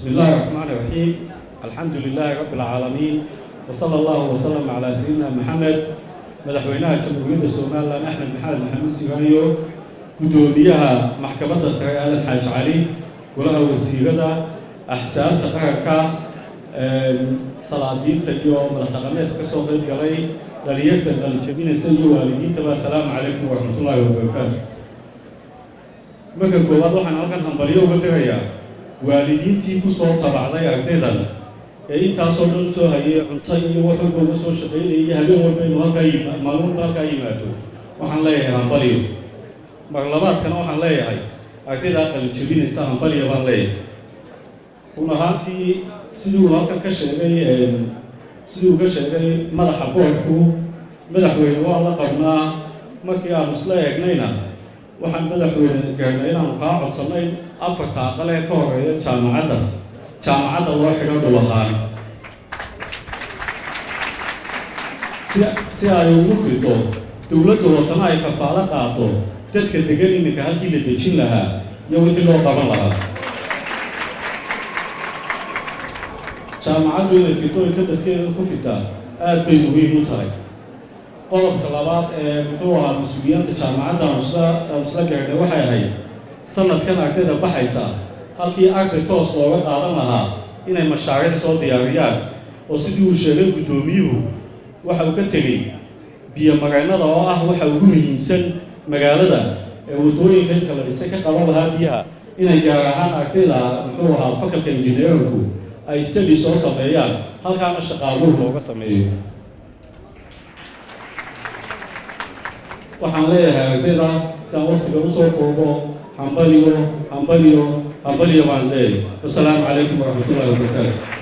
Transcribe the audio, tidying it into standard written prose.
بسم الله الرحمن الرحيم. الحمد لله رب العالمين وصلى الله وسلم على سيدنا محمد مدحوينها جمهورية الصومال أحمد محمد سيغانيو قدوميها محكمة السرية الحاج علي كلها وسيغدا أحساب تقرأك صلاة دين اليوم مدحقامات كسوق القلي لليك الجميل السيد والدين تبا السلام عليكم ورحمة الله وبركاته. marka koowaad waxaan halkan hambaliyo uga dirayaa waalidiintii ku soo tabacday ardaydan ee intaasoo dhan soo hayay cunto iyo wax walba uga soo shaqaynayay habeen walba inuu halkaa yimaado waxaan leeyahay hambaliyo. mar labaadkana waxaan leeyahay ardayda qalin jebinaysa hambaliyo baan leeyahay. run ahaantii siduu halkan ka sheegay madaxa boorku madaxweyne waa la qabnaa markii aan isla eegnayna waxaan madaxweyne gaarnay inaanu kaa codsanayn afarta aqal ee ka horeeya jaamacadda loo xidho dhul ahaan si ay ugu fido dowladda hoosena ay kafaalo qaado dadka degan iminka halkii la dejin lahaa iyo wixii loo qaban lahaa. jaamacaddu inay fitooyinka baskeeda ku fitaa aad bay muhiim u tahay. qodobka labaad ee muxuu ahaa mas-uuliyiinta jaamacadda aan isla gaarnay waxay ahayd sanadkan ardayda baxaysa halkii arday toos looga qaadan lahaa inay mashaariic soo diyaariyaan oo sidii uu sheegay guddoomiyuhu waxa uu ka tegey biyo-mareennada oo ah waxa ugu muhiimsan magaalada ee waddooyinka inka la dhisay ka qaban lahaa biyaha inay gaar ahaan ardayda muxuu ahaa fakalka injineerinku ay study soo sameeyaan halkaana shaqaabuur looga sameeyo. waxaan leeyahay ardayda si aan waqtiga u soo koobo hambaliyo baan leeyahay. Assalaamu calaykum waraxmatullaahi wabarakaatu.